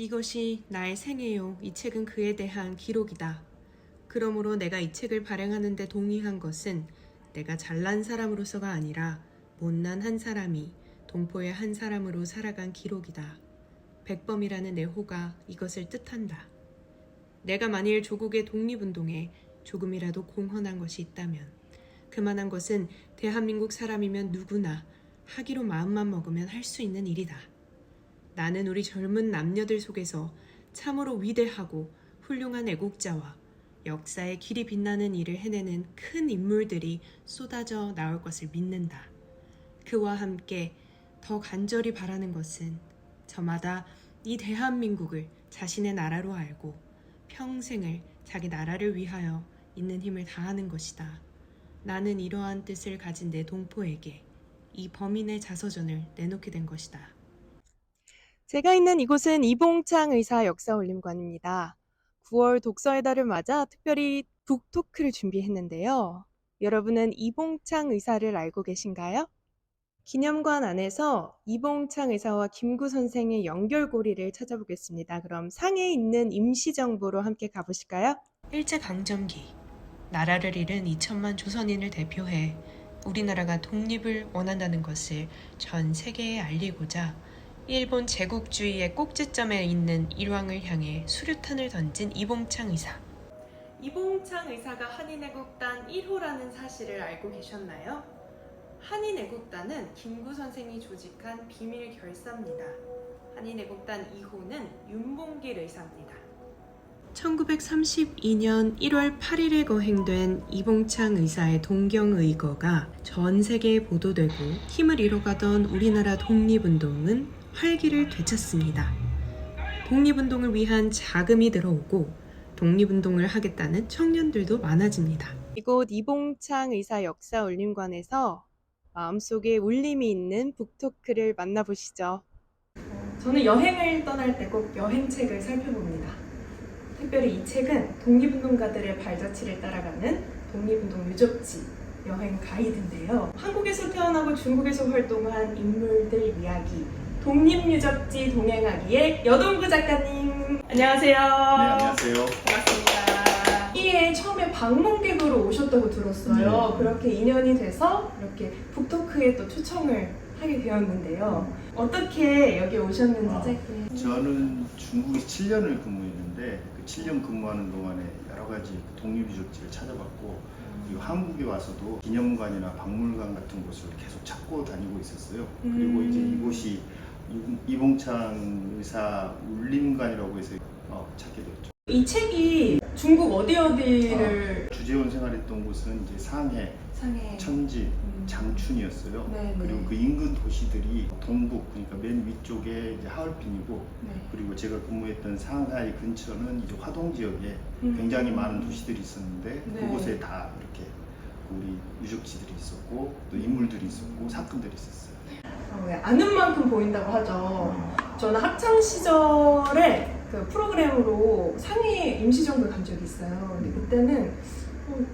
이것이 나의 생애요. 이 책은 그에 대한 기록이다. 그러므로 내가 이 책을 발행하는 데 동의한 것은 내가 잘난 사람으로서가 아니라 못난 한 사람이 동포의 한 사람으로 살아간 기록이다. 백범이라는 내 호가 이것을 뜻한다. 내가 만일 조국의 독립운동에 조금이라도 공헌한 것이 있다면 그만한 것은 대한민국 사람이면 누구나 하기로 마음만 먹으면 할 수 있는 일이다. 나는 우리 젊은 남녀들 속에서 참으로 위대하고 훌륭한 애국자와 역사의 길이 빛나는 일을 해내는 큰 인물들이 쏟아져 나올 것을 믿는다. 그와 함께 더 간절히 바라는 것은 저마다 이 대한민국을 자신의 나라로 알고 평생을 자기 나라를 위하여 있는 힘을 다하는 것이다. 나는 이러한 뜻을 가진 내 동포에게 이 범인의 자서전을 내놓게 된 것이다. 제가 있는 이곳은 이봉창 의사 역사올림관입니다. 9월 독서의 달을 맞아 특별히 북토크를 준비했는데요. 여러분은 이봉창 의사를 알고 계신가요? 기념관 안에서 이봉창 의사와 김구 선생의 연결고리를 찾아보겠습니다. 그럼 상해에 있는 임시정부로 함께 가보실까요? 일제강점기, 나라를 잃은 2천만 조선인을 대표해 우리나라가 독립을 원한다는 것을 전 세계에 알리고자 일본 제국주의의 꼭지점에 있는 일왕을 향해 수류탄을 던진 이봉창 의사. 이봉창 의사가 한인애국단 1호라는 사실을 알고 계셨나요? 한인애국단은 김구 선생이 조직한 비밀 결사입니다. 한인애국단 2호는 윤봉길 의사입니다. 1932년 1월 8일에 거행된 이봉창 의사의 동경의거가 전 세계에 보도되고 힘을 잃어가던 우리나라 독립운동은 활기를 되찾습니다. 독립운동을 위한 자금이 들어오고 독립운동을 하겠다는 청년들도 많아집니다. 이곳 이봉창 의사 역사올림관에서 마음속에 울림이 있는 북토크를 만나보시죠. 저는 여행을 떠날 때 꼭 여행책을 살펴봅니다. 특별히 이 책은 독립운동가들의 발자취를 따라가는 독립운동 유적지 여행 가이드인데요. 한국에서 태어나고 중국에서 활동한 인물들 이야기 독립유적지 동행하기의 여동구 작가님 안녕하세요. 네, 안녕하세요. 반갑습니다. 이에 처음에 방문객으로 오셨다고 들었어요. 네. 그렇게 인연이 돼서 이렇게 북토크에 또 초청을 하게 되었는데요. 어떻게 여기 오셨는지 짧게. 저는 중국에서 7년을 근무했는데 그 7년 근무하는 동안에 여러 가지 독립유적지를 찾아봤고 그리고 한국에 와서도 기념관이나 박물관 같은 곳을 계속 찾고 다니고 있었어요. 그리고 이제 이곳이 이봉창 의사 울림관이라고 해서 찾게 됐죠. 이 책이 중국 어디를 주재원 생활했던 곳은 이제 상해, 천지, 장춘이었어요. 네네. 그리고 그 인근 도시들이 동북, 그러니까 맨 위쪽에 이제 하얼빈이고, 네. 그리고 제가 근무했던 상하이 근처는 이제 화동 지역에 굉장히 많은 도시들이 있었는데 네. 그곳에 다 이렇게 우리 유적지들이 있었고 또 인물들이 있었고 사건들이 있었어요. 아는 만큼 보인다고 하죠. 저는 학창 시절에 그 프로그램으로 상해 임시정부에 간 적이 있어요. 근데 그때는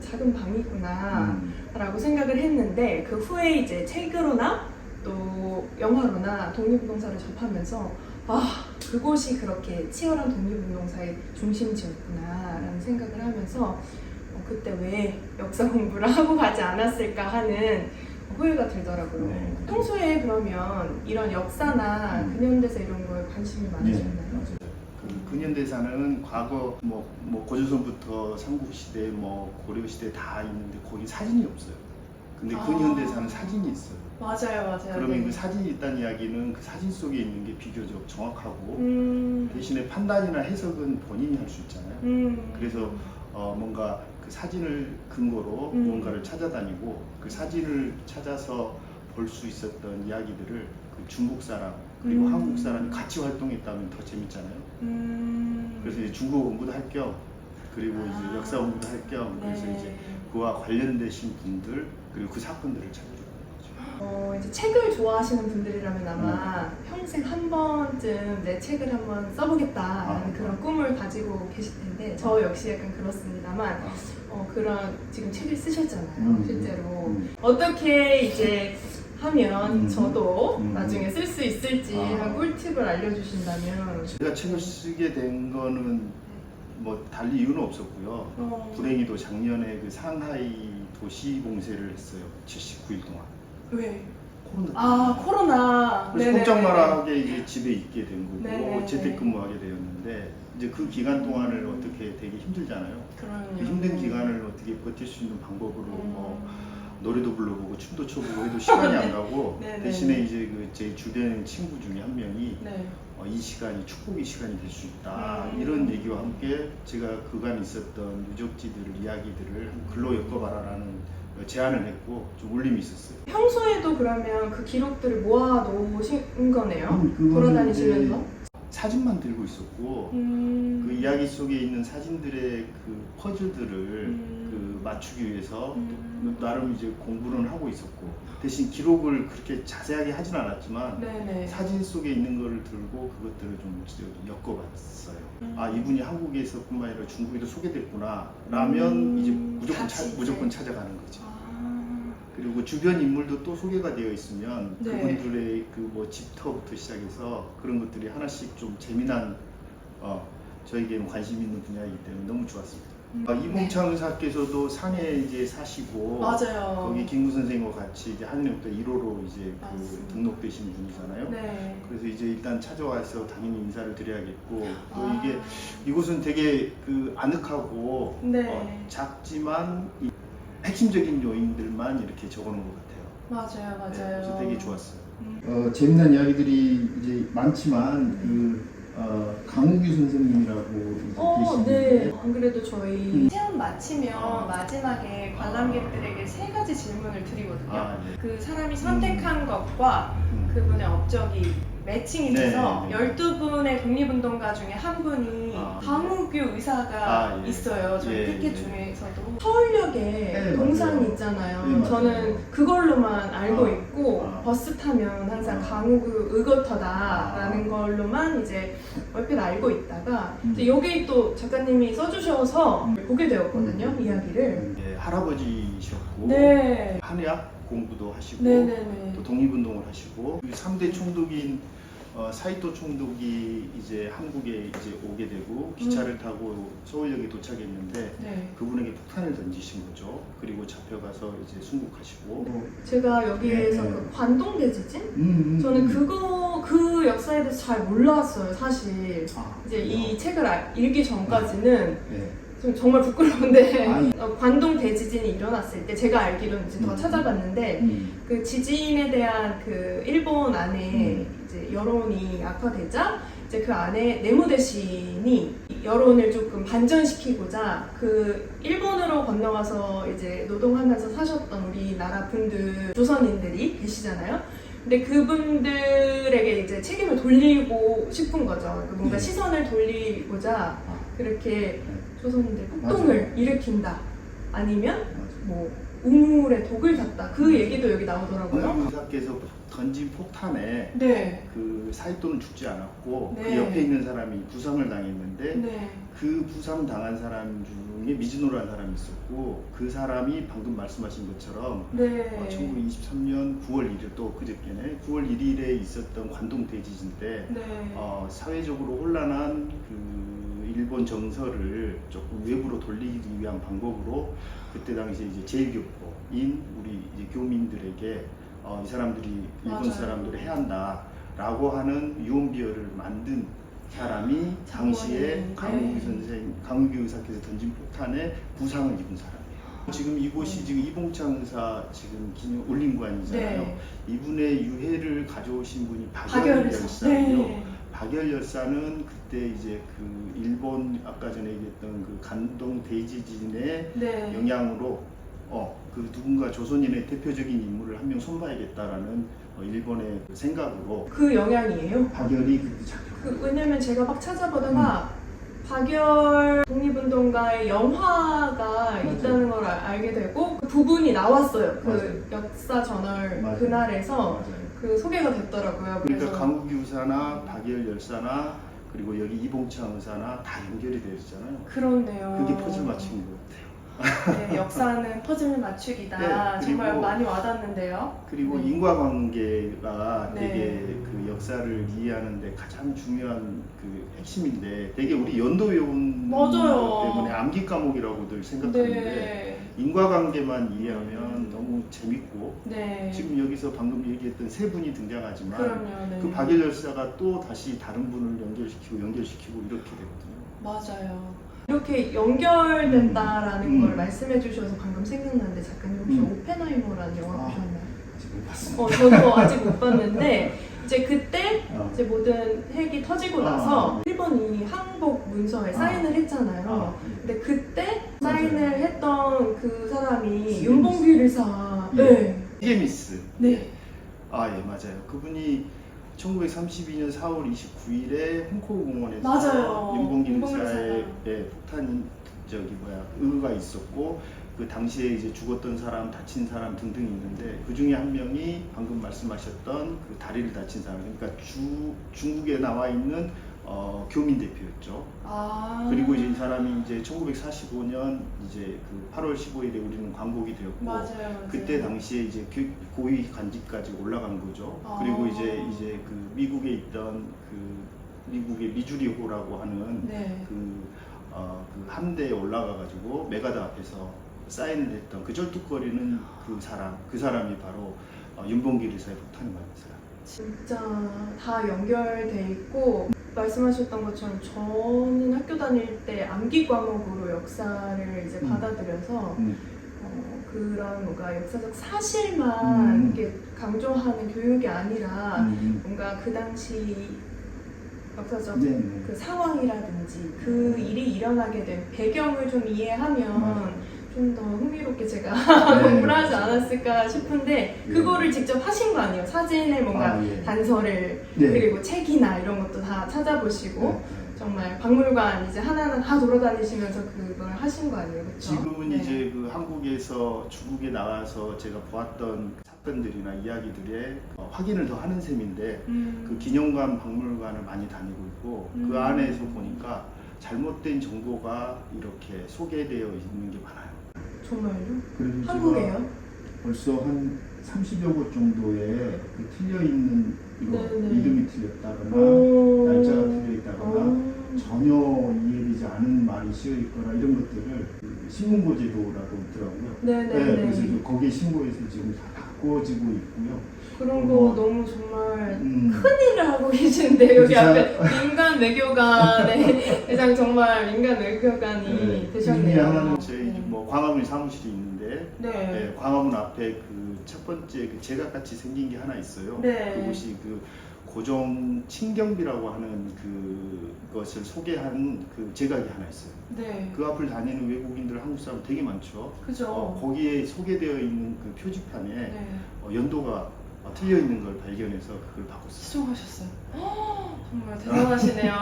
작은 방이구나 라고 생각을 했는데 그 후에 이제 책으로나 또 영화로나 독립운동사를 접하면서 그곳이 그렇게 치열한 독립운동사의 중심지였구나 라는 생각을 하면서 그때 왜 역사 공부를 하고 가지 않았을까 하는 후회가 들더라고요. 네. 평소에 그러면 이런 역사나 근현대사 이런 거에 관심이 많으셨나요? 그 근현대사는 과거 뭐 고조선부터 삼국시대, 뭐 고려시대 다 있는데 거기 사진이 없어요. 근데 근현대사는 사진이 있어요. 맞아요. 그러면 그 사진이 있다는 이야기는 그 사진 속에 있는 게 비교적 정확하고 대신에 판단이나 해석은 본인이 할 수 있잖아요. 그래서 뭔가 그 사진을 근거로 무언가를 찾아다니고 그 사진을 찾아서 볼 수 있었던 이야기들을 그 중국 사람 그리고 한국 사람이 같이 활동했다면 더 재밌잖아요. 그래서 이제 중국어 공부도 할 겸 그리고 이제 역사 공부도 할 겸 그래서 이제 그와 관련되신 분들 그리고 그 사건들을 찾아주는 거죠. 이제 책을 좋아하시는 분들이라면 아마 평생 한 번쯤 내 책을 한번 써보겠다라는 그런 꿈을 가지고 계실 텐데 저 역시 약간 그렇습니다만 그런 지금 책을 쓰셨잖아요. 실제로 어떻게 이제 하면 저도 나중에 쓸 수 있을지 아. 한 꿀팁을 알려주신다면. 제가 책을 쓰게 된 거는 뭐 달리 이유는 없었고요. 불행히도 작년에 그 상하이 도시 봉쇄를 했어요. 79일 동안. 왜? 코로나. 아, 코로나. 그래서 네네네네. 꼼짝말하게 이제 집에 있게 된 거고 네네네. 재택근무하게 되었는데 이제 그 기간 동안을 어떻게 되게 힘들잖아요. 그럼요. 그 힘든 기간을 어떻게 버틸 수 있는 방법으로 뭐 노래도 불러보고 춤도 춰보고 해도 시간이 안 가고 네네. 대신에 이제 그 제 주변 친구 중에 한 명이 네. 이 시간이 축복의 시간이 될 수 있다 이런 얘기와 함께 제가 그간 있었던 유적지들을 이야기들을 글로 엮어봐라라는 제안을 했고 좀 울림이 있었어요. 평소에도 그러면 그 기록들을 모아 놓으신 거네요? 그거는 돌아다니시면서? 이제 사진만 들고 있었고 그 이야기 속에 있는 사진들의 그 퍼즐들을 그 맞추기 위해서 나름 이제 공부를 하고 있었고 대신 기록을 그렇게 자세하게 하진 않았지만 네네. 사진 속에 있는 거를 들고 그것들을 좀 엮어봤어요. 아 이분이 한국에서뿐만 아니라 중국에도 소개됐구나 라면 이제 무조건 찾아가는 거죠. 그리고 주변 인물도 또 소개가 되어 있으면 네. 그분들의 그 뭐 집터부터 시작해서 그런 것들이 하나씩 좀 재미난 저에게는 관심 있는 분야이기 때문에 너무 좋았습니다. 이봉창 의사께서도 산에 이제 사시고 맞아요. 거기 김구 선생님과 같이 이제 한림부터 1호로 이제 그 맞습니다. 등록되신 분이잖아요. 네. 그래서 이제 일단 찾아와서 당연히 인사를 드려야겠고 또 아. 이게 이곳은 되게 그 아늑하고 네. 작지만 이 핵심적인 요인들만 이렇게 적어놓은 것 같아요. 맞아요, 맞아요. 그래서 되게 좋았어요. 재미난 이야기들이 이제 많지만 강우규 선생님이라고 네. 안 그래도 저희 체험 마치면 마지막에 관람객들에게 세 가지 질문을 드리거든요. 아, 네. 그 사람이 선택한 것과 그분의 업적이 매칭이 돼서 네, 네. 12분의 독립운동가 중에 한 분이 강우규 의사가 예. 있어요. 저희 예, 티켓 예. 중에서도. 서울역에 네, 동상이 맞아요. 있잖아요. 네, 맞아요. 저는 그걸로만 알고 있고 아. 버스 타면 항상 강우규 의거터다라는 걸로만 이제 얼핏 알고 있다가 이제 여기 또 작가님이 써주셔서 보게 되었거든요. 이야기를. 네, 할아버지셨고 네. 한의학 공부도 하시고 네네네. 또 독립운동을 하시고 3대 총독인 사이토 총독이 이제 한국에 이제 오게 되고 기차를 타고 서울역에 도착했는데 네. 그분에게 폭탄을 던지신 거죠. 그리고 잡혀가서 이제 순국하시고 제가 여기에서 네. 그 관동대지진? 저는 그 역사에 대해서 잘 몰랐어요, 사실. 이제 이 책을 읽기 전까지는 네. 좀 정말 부끄러운데 아니. 관동 대지진이 일어났을 때 제가 알기로는 이제 더 찾아봤는데 그 지진에 대한 그 일본 안에 이제 여론이 악화되자 이제 그 안에 내무대신이 여론을 조금 반전시키고자 그 일본으로 건너가서 이제 노동하면서 사셨던 우리나라 분들 조선인들이 계시잖아요. 근데 그분들에게 이제 책임을 돌리고 싶은 거죠. 뭔가 시선을 돌리고자 그렇게 조선인들 폭동을 일으킨다. 아니면 뭐 우물에 독을 탔다. 그 얘기도 여기 나오더라고요. 의사께서 던진 폭탄에 네. 그 사이토는 죽지 않았고 네. 그 옆에 있는 사람이 부상을 당했는데 네. 그 부상 당한 사람 중에 미즈노라는 사람이 있었고 그 사람이 방금 말씀하신 것처럼 네. 1923년 9월 1일 또 그저께네 9월 1일에 있었던 관동 대지진 때 네. 사회적으로 혼란한 그 일본 정서를 조금 외부로 돌리기 위한 방법으로 그때 당시에 이제 제일교포인 우리 이제 교민들에게 이 사람들이 일본 맞아요. 사람들을 해야 한다라고 하는 유언비어를 만든 사람이 당시에 장관이, 강우규 의사께서 던진 폭탄에 부상을 입은 사람이에요. 지금 이곳이 지금 이봉창 의사 지금 기념 올림관이잖아요. 네. 이분의 유해를 가져오신 분이 박열 박열열사고요. 네. 박열열사는 그때 이제 그 일본 아까 전에 얘기했던 그 관동 대지진의 네. 영향으로 그 누군가 조선인의 대표적인 인물을 한 명 손봐야겠다라는 일본의 그 생각으로 그 영향이에요. 박열이 그때 잡혀. 왜냐면 제가 막 찾아보다가 박열 독립운동가의 영화가 있다는 걸 알게 되고 그 부분이 나왔어요. 그 역사 저널 맞아요. 그날에서 맞아요. 그 소개가 됐더라고요. 그러니까 강우규 의사나 박열열사나 그리고 여기 이봉창 의사나 다 연결이 되어 있잖아요. 그렇네요. 그게 퍼즐 맞춘 것 같아요. 네, 역사는 퍼즐 맞추기다. 네, 그리고- 정말 많이 와닿는데요. 그리고 네. 인과관계가 네. 되게 그 역사를 이해하는데 가장 중요한 그 핵심인데 되게 우리 연도 외운 맞아요. 것 때문에 암기 과목이라고들 생각하는데 네. 인과관계만 이해하면 너무 재밌고 네. 지금 여기서 방금 얘기했던 세 분이 등장하지만 그럼요. 네. 그 박일 열사가 또 다시 다른 분을 연결시키고 이렇게 되거든요. 맞아요. 이렇게 연결된다라는 음. 걸 말씀해 주셔서 방금 생각났는데 작가님 혹시 오펜하이머라는 영화 아. 보셨나요? 아직 못 봤습니다. 저도 아직 못 봤는데 이제 그때 어. 이제 모든 핵이 터지고 나서 일본이 항복 문서에 사인을 했잖아요. 근데 그때 맞아요. 사인을 했던 그 사람이 스미스. 윤봉길 의사. 예. 네. 이게미스. 네. 아, 예, 맞아요. 그분이 1932년 4월 29일에 홍콩공원에서 맞아요. 윤봉길 윤봉길 의사의 의사가. 폭탄 의가 있었고 그 당시에 이제 죽었던 사람, 다친 사람 등등 있는데 그 중에 한 명이 방금 말씀하셨던 그 다리를 다친 사람, 그러니까 중국에 나와 있는 교민 대표였죠. 아. 그리고 이제 이 사람이 이제 1945년 이제 그 8월 15일에 우리는 광복이 되었고 맞아요. 그때 당시에 이제 고위 관직까지 올라간 거죠. 아. 그리고 이제 그 미국에 있던 그 미국의 미주리호라고 하는 네. 그 함대에 올라가가지고 메가다 앞에서 사인을 했던 그 쩔뚝거리는 그 사람이 바로 윤봉길 의사의 폭탄을 맞은 사람. 진짜 다 연결돼 있고 말씀하셨던 것처럼 저는 학교 다닐 때 암기 과목으로 역사를 이제 받아들여서 그런 뭔가 역사적 사실만 이렇게 강조하는 교육이 아니라 뭔가 그 당시 역사적 네. 그 상황이라든지 그 일이 일어나게 된 배경을 좀 이해하면 좀 더 흥미롭게 제가 공부를 하지 않았을까 싶은데 그거를 직접 하신 거 아니에요? 사진에 뭔가 예. 단서를 네. 그리고 책이나 이런 것도 다 찾아보시고 네. 정말 박물관 이제 하나하나 다 돌아다니시면서 그걸 하신 거 아니에요? 그렇죠? 지금은 이제 그 한국에서 중국에 나와서 제가 보았던 사건들이나 이야기들에 확인을 더 하는 셈인데 그 기념관 박물관을 많이 다니고 있고 그 안에서 보니까 잘못된 정보가 이렇게 소개되어 있는 게 많아요. 정말요? 그래서 한국에요? 벌써 한 30여 곳 정도에 그 틀려 있는 네네. 이름이 틀렸다거나 오. 날짜가 틀려 있다거나 오. 전혀 이해되지 않은 말이 씌어 있거나 이런 것들을 그 신문고제도라고 있더라고요. 네네네. 그래서 거기에 신고해서 지금 다 바꿔지고 있고요. 그런 거 너무 정말 음. 큰일을 하고 계신데 여기 진짜- 앞에 민간 외교관의 대장 정말 민간 외교관이 의미 되셨네요. 하나는 저희 뭐 광화문 사무실이 있는데 네. 네, 광화문 앞에 그 첫 번째 그 제각같이 생긴 게 하나 있어요. 네. 그곳이 그 고종 친경비라고 하는 그것을 소개한 그 제각이 하나 있어요. 네. 그 앞을 다니는 외국인들, 한국 사람 되게 많죠. 그죠. 거기에 소개되어 있는 그 표지판에 네. 연도가 틀려 있는 걸 발견해서 그걸 바꿨어요. 수정하셨어요. 정말 대단하시네요.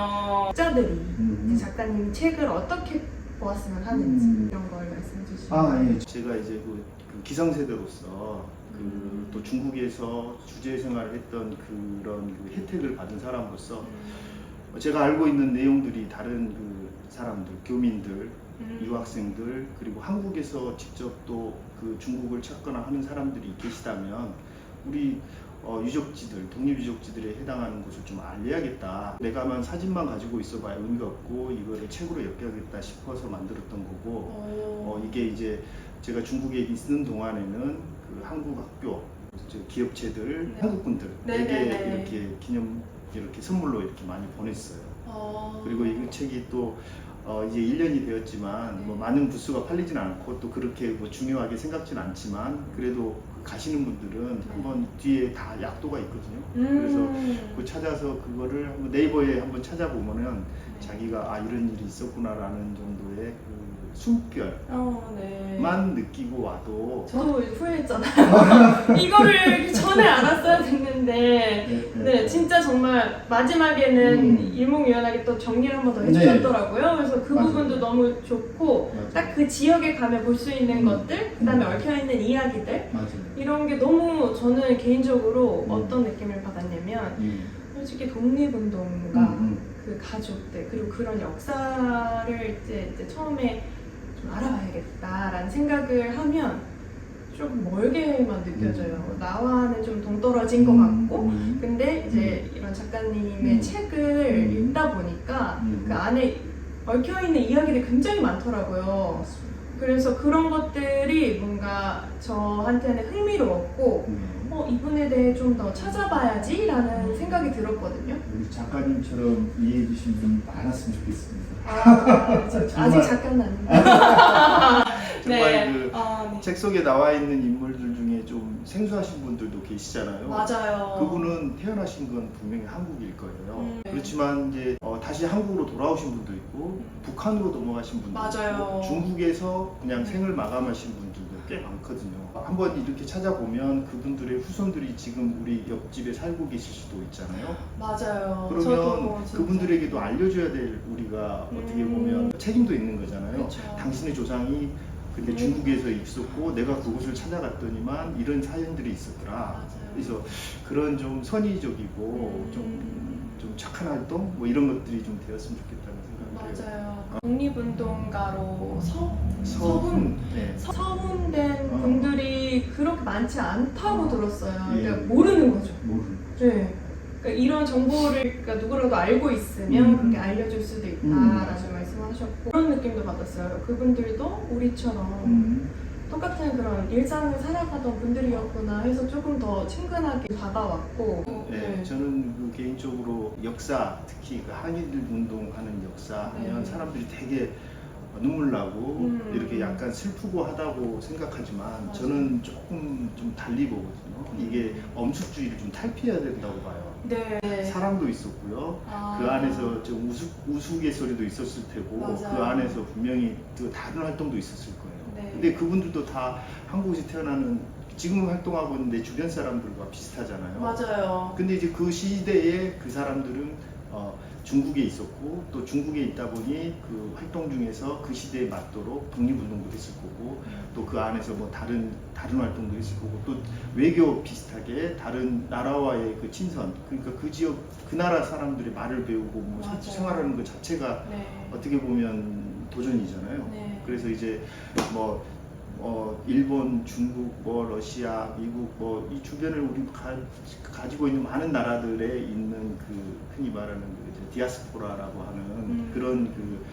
학자들이 이제 작가님이 책을 어떻게 보았으면 하는지 이런 걸 말씀해 주시면. 예. 제가 이제 그 기성세대로서 또 중국에서 주재 생활을 했던 그런 그 혜택을 받은 사람으로서 제가 알고 있는 내용들이 다른 그 사람들, 교민들, 유학생들 그리고 한국에서 직접 또 그 중국을 찾거나 하는 사람들이 계시다면 우리 유적지들, 독립유적지들에 해당하는 곳을 좀 알려야겠다. 내가만 사진만 가지고 있어봐야 의미가 없고 이거를 책으로 엮여야겠다 싶어서 만들었던 거고 이게 이제 제가 중국에 있는 동안에는 그 한국 학교, 기업체들, 네. 한국분들에게 네네네. 이렇게 이렇게 선물로 이렇게 많이 보냈어요. 그리고 이 책이 또 이제 1년이 되었지만 뭐 많은 부수가 팔리진 않고 또 그렇게 뭐 중요하게 생각지는 않지만 그래도 가시는 분들은 한번 뒤에 다 약도가 있거든요. 그래서 그 찾아서 그거를 한번 네이버에 한번 찾아보면은 자기가 이런 일이 있었구나라는 정도의 그 숨결만 네. 느끼고 와도 저도 후회했잖아요. 이거를 전에 알았어야 됐는데, 네, 진짜 정말 마지막에는 일목요연하게 또 정리를 한 번 더 해주셨더라고요. 그래서 그 맞아요. 부분도 너무 좋고, 맞아요. 딱 그 지역에 가면 볼 수 있는 것들, 그 다음에 얽혀있는 이야기들, 맞아요. 이런 게 너무 저는 개인적으로 어떤 느낌을 받았냐면, 솔직히 독립운동가, 그 가족들, 그리고 그런 역사를 이제 처음에 좀 알아봐야겠다라는 생각을 하면 조금 멀게만 느껴져요. 나와는 좀 동떨어진 것 같고, 근데 이제 이런 작가님의 책을 읽다 보니까 그 안에 얽혀있는 이야기들이 굉장히 많더라고요. 그래서 그런 것들이 뭔가 저한테는 흥미로웠고, 이분에 대해 좀 더 찾아봐야지 라는 생각이 들었거든요. 우리 작가님처럼 이해해 주신 분이 많았으면 좋겠습니다. 아직 작가는 아닌데. 정말 그 네. 책 속에 나와 있는 인물들 중에 좀 생소하신 분들도 계시잖아요. 맞아요. 그분은 태어나신 건 분명히 한국일 거예요. 그렇지만 이제 다시 한국으로 돌아오신 분도 있고 북한으로 넘어가신 분도 맞아요. 있고 중국에서 그냥 생을 마감하신 분들도 꽤 많거든요. 한번 이렇게 찾아보면 그분들의 후손들이 지금 우리 옆집에 살고 계실 수도 있잖아요. 맞아요. 저도 그러면 뭐 진짜. 그분들에게도 알려줘야 될 우리가 어떻게 보면 책임도 있는 거잖아요. 그쵸. 당신의 조상이 근데 중국에서 있었고 내가 그곳을 찾아갔더니만 이런 사연들이 있었더라. 맞아요. 그래서 그런 좀 선의적이고 좀 착한 활동 뭐 이런 것들이 좀 되었으면 좋겠다는 생각을 해요. 맞아요. 독립운동가로 서훈. 네. 서훈된 분들이 그렇게 많지 않다고 들었어요. 예. 그러니까 모르는 거죠. 모르는 네. 그러니까 이런 정보를 그러니까 누구라도 알고 있으면 그렇게 알려줄 수도 있다라는 말씀하셨고 그런 느낌도 받았어요. 그분들도 우리처럼 똑같은 그런 일상을 살아가던 분들이었구나 해서 조금 더 친근하게 다가왔고. 네, 저는 그 개인적으로 역사, 특히 그 한일 운동하는 역사 하면 네. 사람들이 되게 눈물 나고 이렇게 음. 약간 슬프고 하다고 생각하지만 맞아요. 저는 조금 좀 달리 보거든요. 이게 엄숙주의를 좀 탈피해야 된다고 봐요. 네. 사랑도 있었고요. 아. 그 안에서 좀 우스갯소리도 있었을 테고 맞아요. 그 안에서 분명히 또 다른 활동도 있었을 거예요. 네. 근데 그분들도 다 한국에서 태어나는 지금 활동하고 있는 내 주변 사람들과 비슷하잖아요. 맞아요. 근데 이제 그 시대에 그 사람들은 중국에 있었고 또 중국에 있다 보니 그 활동 중에서 그 시대에 맞도록 독립운동도 했을 거고 또 그 안에서 뭐 다른 활동도 했을 거고 또 외교 비슷하게 다른 나라와의 그 친선 그러니까 그 지역 그 나라 사람들의 말을 배우고 뭐 맞아요. 생활하는 것 자체가 네. 어떻게 보면 도전이잖아요. 네. 그래서 이제 뭐 일본, 중국, 뭐 러시아, 미국 뭐 이 주변을 우리 가지고 있는 많은 나라들에 있는 그 흔히 말하는 그 이제 디아스포라라고 하는 그런 그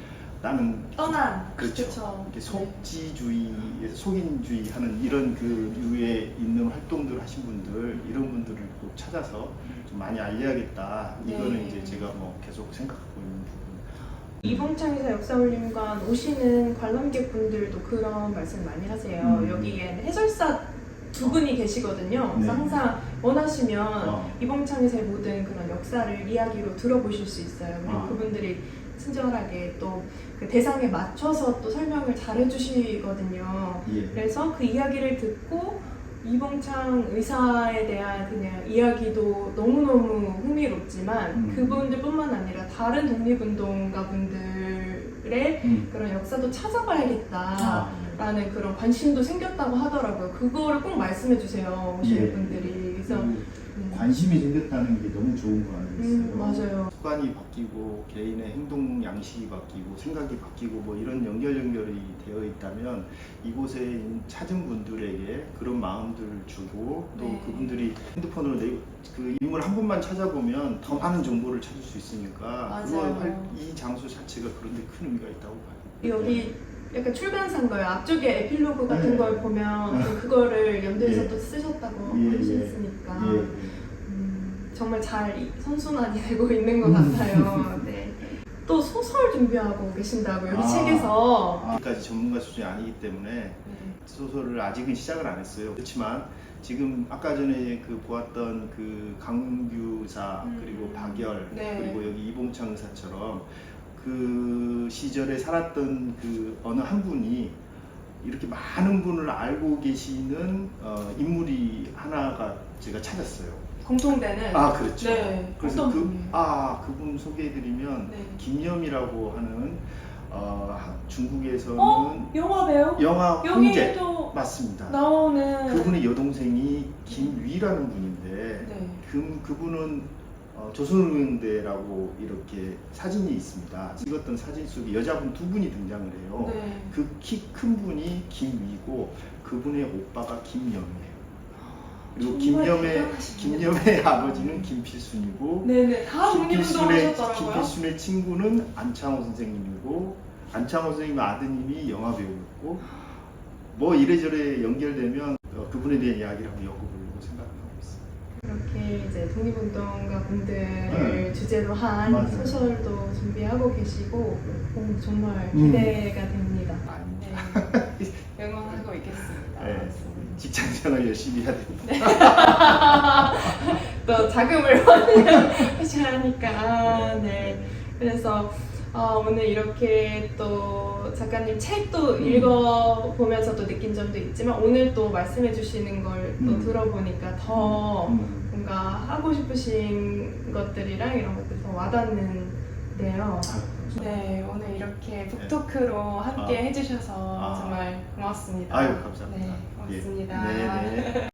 나는 떠난. 그렇죠. 그쵸. 이렇게 속지주의에서 속인주의 하는 이런 그 류에 있는 활동들 하신 분들 이런 분들을 꼭 찾아서 좀 많이 알려야겠다. 이거는 네. 이제 제가 뭐 계속 생각하고 있는 부분. 이봉창이사 역사올림관 오시는 관람객분들도 그런 말씀 많이 하세요. 여기엔 해설사 두 분이 계시거든요. 그래서 네. 항상 원하시면 이봉창이사의 모든 그런 역사를 이야기로 들어보실 수 있어요. 그리고 그분들이 친절하게 또 그 대상에 맞춰서 또 설명을 잘 해주시거든요. 예. 그래서 그 이야기를 듣고 이봉창 의사에 대한 그냥 이야기도 너무너무 흥미롭지만 그분들뿐만 아니라 다른 독립운동가 분들의 그런 역사도 찾아봐야겠다라는 그런 관심도 생겼다고 하더라고요. 그거를 꼭 말씀해 주세요, 오시는 예. 분들이. 그래서 관심이 생겼다는 게 너무 좋은 거 아니겠어요? 맞아요. 습관이 바뀌고 개인의 행동 양식이 바뀌고 생각이 바뀌고 뭐 이런 연결이 되어 있다면 이곳에 찾은 분들에게 그런 마음들을 주고 또 네. 그분들이 핸드폰으로 그 인물 한 분만 찾아보면 더 많은 정보를 찾을 수 있으니까 맞아요. 이 장소 자체가 그런 데 큰 의미가 있다고 봐요. 여기 약간 출간사인 거예요. 앞쪽에 에필로그 같은 네. 걸 보면 또 그거를 염두에서 예. 또 쓰셨다고 예, 하셨으니까 예. 정말 잘 선순환이 되고 있는 것 같아요. 네. 또 소설 준비하고 계신다고 여기 책에서. 아직까지 전문가 수준이 아니기 때문에 네. 소설을 아직은 시작을 안 했어요. 그렇지만 지금 아까 전에 그 보았던 그 강규사 그리고 박열 네. 그리고 여기 이봉창 의사처럼 그 시절에 살았던 그 어느 한 분이 이렇게 많은 분을 알고 계시는 인물이 하나가 제가 찾았어요. 공통되는. 아 그렇죠. 네. 그래서 어떤 분이에요? 그분 소개해드리면 네. 김염이라고 하는 중국에서는 영화 배우? 영화 황제 여기도 맞습니다. 나오는. 그분의 여동생이 김위라는 분인데 네. 그분은 조선운대라고 이렇게 사진이 있습니다. 찍었던 사진 속에 여자분 두 분이 등장을 해요. 네. 그 키 큰 분이 김위고 그분의 오빠가 김염이에요. 그리고 정말 김염의 아버지는 김필순이고 네네, 다 독립운동 하셨더라고요. 김필순의 친구는 안창호 선생님이고 안창호 선생님 아드님이 영화배우였고 뭐 이래저래 연결되면 그분에 대한 이야기를 한번 엮어보려고 생각하고 있습니다. 이렇게 이제 독립운동가 분들을 네. 주제로 한 맞아요. 소설도 준비하고 계시고 오, 정말 기대가 됩니다. 아닙니다. 네. 응원하고 있겠습니다. 네. 직장생활 열심히 해야 됩니다. 또 자금을 하셔야 하니까. 네. 그래서 오늘 이렇게 또 작가님 책도 읽어보면서도 느낀 점도 있지만 오늘 또 말씀해 주시는 걸 또 들어보니까 더 뭔가 하고 싶으신 것들이랑 이런 것들이 더 와닿는데요. 네, 오늘 이렇게 북토크로 함께 해주셔서 정말 고맙습니다. 아유, 감사합니다. 네, 고맙습니다. 예. 네, 네.